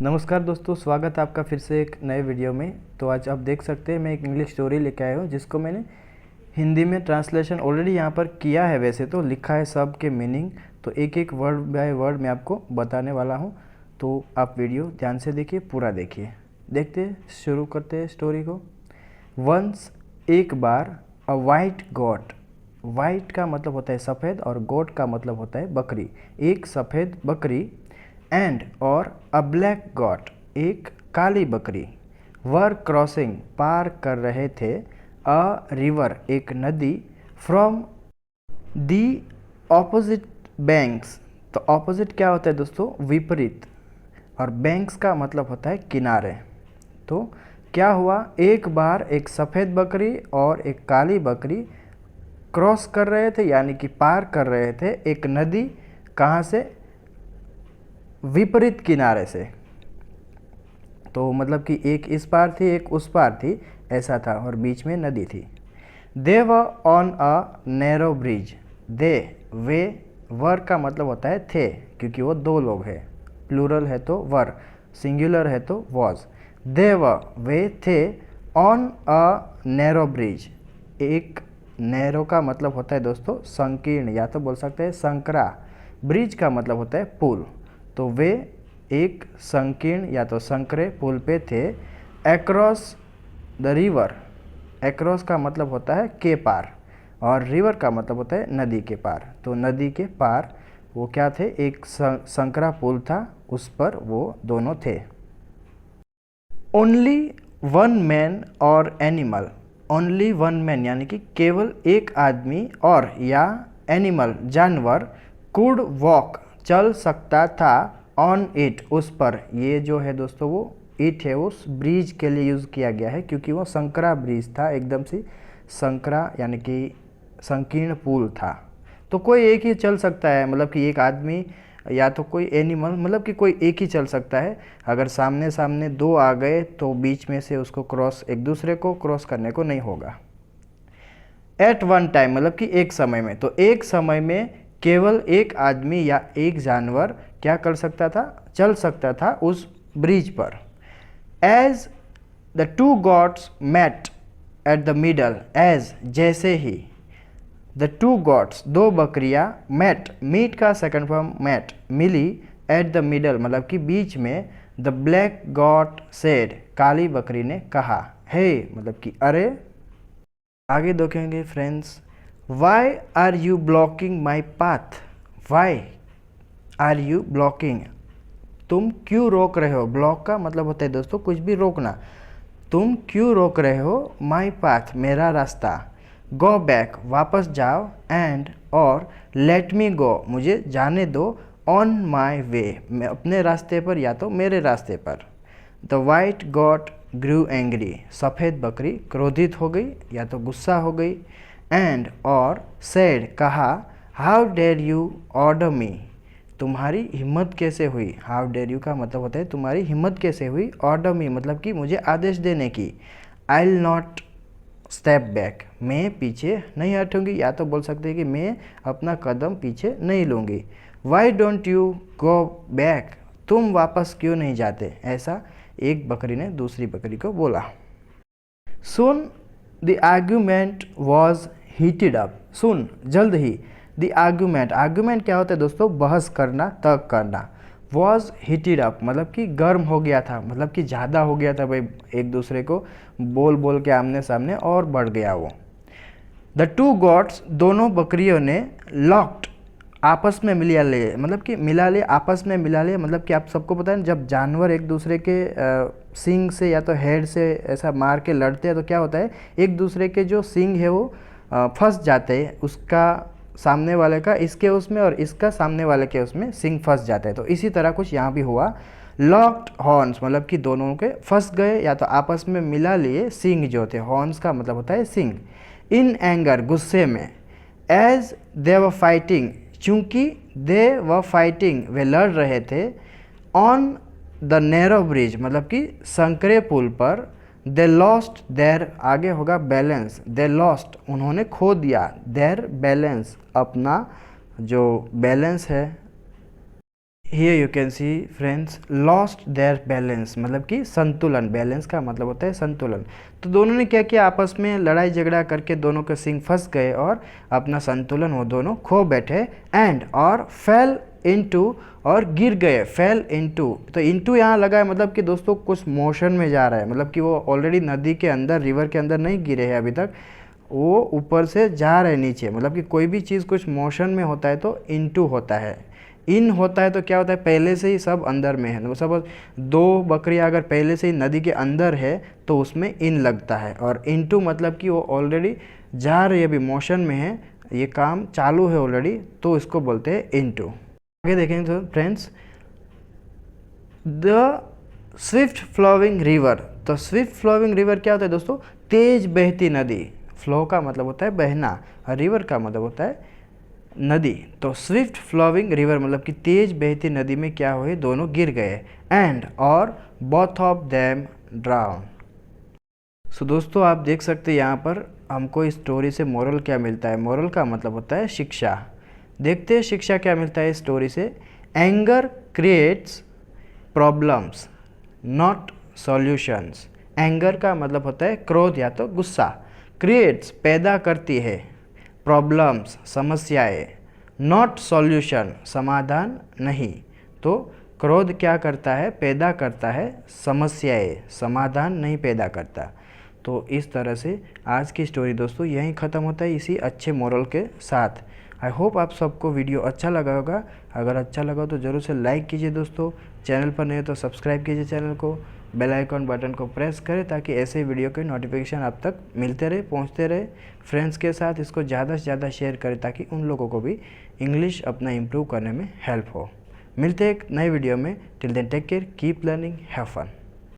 नमस्कार दोस्तों, स्वागत है आपका फिर से एक नए वीडियो में। तो आज आप देख सकते हैं मैं एक इंग्लिश स्टोरी लेके आया हूँ जिसको मैंने हिंदी में ट्रांसलेशन ऑलरेडी यहाँ पर किया है। वैसे तो लिखा है सब के मीनिंग, तो एक एक वर्ड बाय वर्ड मैं आपको बताने वाला हूँ। तो आप वीडियो ध्यान से देखिए, पूरा देखिए। देखते शुरू करते हैं स्टोरी को। वंस, एक बार, अ वाइट गॉट। वाइट का मतलब होता है सफ़ेद और गोट का मतलब होता है बकरी। एक सफ़ेद बकरी एंड और अ ब्लैक गॉट, एक काली बकरी, वर क्रॉसिंग, पार कर रहे थे, अ रिवर, एक नदी, फ्रॉम दी ऑपोजिट बैंक्स। तो ऑपोजिट क्या होता है दोस्तों? विपरीत। और बैंक्स का मतलब होता है किनारे। तो क्या हुआ, एक बार एक सफ़ेद बकरी और एक काली बकरी क्रॉस कर रहे थे, यानी कि पार कर रहे थे एक नदी। कहाँ से? विपरीत किनारे से। तो मतलब कि एक इस पार थी एक उस पार थी, ऐसा था, और बीच में नदी थी। They were on a narrow bridge. They, वे, वर का मतलब होता है थे, क्योंकि वो दो लोग हैं। प्लूरल है तो वर, सिंगुलर है तो वॉज। दे वर, वे थे, ऑन अ नैरो ब्रिज। एक नैरो का मतलब होता है दोस्तों संकीर्ण, या तो बोल सकते हैं संकरा। ब्रिज का मतलब होता है पुल। तो वे एक संकीर्ण या तो संकरे पुल पे थे। एक्रॉस द रिवर, एक्रॉस का मतलब होता है के पार, और रिवर का मतलब होता है नदी के पार। तो नदी के पार वो क्या थे? एक संकरा पुल था, उस पर वो दोनों थे। ओनली वन मैन और एनिमल। ओनली वन मैन यानी कि केवल एक आदमी और या एनिमल जानवर, कुड वॉक, चल सकता था, ऑन इट, उस पर। ये जो है दोस्तों वो इट है, उस ब्रिज के लिए यूज़ किया गया है, क्योंकि वो संकरा ब्रिज था, एकदम से संकरा यानी कि संकीर्ण पुल था। तो कोई एक ही चल सकता है, मतलब कि एक आदमी या तो कोई एनिमल, मतलब कि कोई एक ही चल सकता है। अगर सामने सामने दो आ गए तो बीच में से उसको क्रॉस, एक दूसरे को क्रॉस करने को नहीं होगा। एट वन टाइम मतलब कि एक समय में। तो एक समय में केवल एक आदमी या एक जानवर क्या कर सकता था? चल सकता था उस ब्रिज पर। As the two gods met at the middle, as जैसे ही, द टू गॉड्स दो बकरियां, मेट, मीट का सेकंड फॉर्म मेट, मिली, एट द मिडल मतलब कि बीच में, द ब्लैक गॉट सेड, काली बकरी ने कहा, हे मतलब कि अरे। आगे देखेंगे friends. Why are you blocking my path. Why are you blocking, तुम क्यों रोक रहे हो? ब्लॉक का मतलब होता है दोस्तों कुछ भी रोकना। तुम क्यों रोक रहे हो? माई पाथ, मेरा रास्ता। गो बैक, वापस जाओ, एंड और लेट मी गो, मुझे जाने दो, ऑन माई वे, मैं अपने रास्ते पर या तो मेरे रास्ते पर। The white goat grew angry, सफ़ेद बकरी क्रोधित हो गई या तो गुस्सा हो गई। एंड और सेड, कहा, हाउ डेयर यू ऑर्डर मी, तुम्हारी हिम्मत कैसे हुई? हाउ डेयर यू का मतलब होता है तुम्हारी हिम्मत कैसे हुई, ऑर्डर मी मतलब कि मुझे आदेश देने की। I will not step back, मैं पीछे नहीं हटूंगी, या तो बोल सकते हैं कि मैं अपना कदम पीछे नहीं लूँगी। Why don't you go back, तुम वापस क्यों नहीं जाते? ऐसा एक बकरी ने दूसरी बकरी को बोला। Soon the argument was heated up, soon जल्द ही, द आर्ग्यूमेंट, आर्ग्यूमेंट क्या होता है दोस्तों? बहस करना, तर्क करना। वॉज हीटेड अप मतलब कि गर्म हो गया था, मतलब कि ज़्यादा हो गया था भाई, एक दूसरे को बोल बोल के आमने सामने और बढ़ गया वो। द टू गॉड्स, दोनों बकरियों ने, लॉक्ड, आपस में मिला लिए, मतलब कि मिला लिए, आपस में मिला लिए, मतलब कि आप सबको पता है जब जानवर एक दूसरे के सींग से या तो हेड से ऐसा मार के लड़ते हैं तो क्या होता है, एक दूसरे के जो सींग है वो फंस जाते हैं, उसका सामने वाले का इसके उसमें और इसका सामने वाले के उसमें सींग फंस जाते हैं। तो इसी तरह कुछ यहाँ भी हुआ। लॉक्ड हॉर्न्स मतलब कि दोनों के फंस गए या तो आपस में मिला लिए सींग जो थे, हॉर्न्स का मतलब होता है सींग। इन एंगर, गुस्से में। एज दे वर फाइटिंग, चूँकि दे वर फाइटिंग, वे लड़ रहे थे, ऑन द नैरो ब्रिज मतलब कि संकरे पुल पर। दे लॉस्ट देयर, आगे होगा बैलेंस, दे लॉस्ट उन्होंने खो दिया, देयर बैलेंस अपना जो बैलेंस है here you can see friends lost their balance, मतलब कि संतुलन। बैलेंस का मतलब होता है संतुलन। तो दोनों ने क्या किया, आपस में लड़ाई झगड़ा करके दोनों के सिंग फंस गए और अपना संतुलन वो दोनों खो बैठे। एंड और फेल इनटू, और गिर गए। फेल इनटू, तो इनटू यहाँ लगा है मतलब कि दोस्तों कुछ मोशन में जा रहा है, मतलब कि वो ऑलरेडी नदी के अंदर, रिवर के अंदर नहीं गिरे हैं अभी तक, वो ऊपर से जा रहे नीचे। मतलब कि कोई भी चीज़ कुछ मोशन में होता है तो इनटू होता है। इन होता है तो क्या होता है, पहले से ही सब अंदर में है। सब दो बकरियां अगर पहले से ही नदी के अंदर है तो उसमें इन लगता है। और इनटू मतलब कि वो ऑलरेडी जा रही है, अभी मोशन में है, ये काम चालू है ऑलरेडी, तो इसको बोलते हैं इनटू। आगे देखेंगे तो friends, the swift flowing river. तो स्विफ्ट फ्लोइंग रिवर क्या होता है दोस्तों, तेज बहती नदी। फ्लो का मतलब होता है बहना और रिवर का मतलब होता है नदी। तो स्विफ्ट फ्लोइंग रिवर मतलब कि तेज बहती नदी में क्या हुए, दोनों गिर गए। एंड और बोथ ऑफ देम ड्राउन। सो दोस्तों आप देख सकते हैं यहाँ पर हमको इस स्टोरी से मोरल क्या मिलता है। मोरल का मतलब होता है शिक्षा। देखते हैं शिक्षा क्या मिलता है इस स्टोरी से। Anger creates problems not solutions. Anger का मतलब होता है क्रोध या तो गुस्सा। क्रिएट्स पैदा करती है, प्रॉब्लम्स समस्याएं, नॉट सॉल्यूशन समाधान नहीं। तो क्रोध क्या करता है, पैदा करता है समस्याएं, समाधान नहीं पैदा करता। तो इस तरह से आज की स्टोरी दोस्तों यहीं ख़त्म होता है इसी अच्छे मोरल के साथ। आई होप आप सबको वीडियो अच्छा लगा होगा। अगर अच्छा लगा तो ज़रूर से लाइक कीजिए दोस्तों, चैनल पर नहीं हो तो सब्सक्राइब कीजिए चैनल को, बेल आइकॉन बटन को प्रेस करें ताकि ऐसे वीडियो के नोटिफिकेशन आप तक मिलते रहे, पहुंचते रहे। फ्रेंड्स के साथ इसको ज़्यादा से ज़्यादा शेयर करें ताकि उन लोगों को भी इंग्लिश अपना इम्प्रूव करने में हेल्प हो। मिलते हैं एक नए वीडियो में। Till then take care, keep learning, have fun.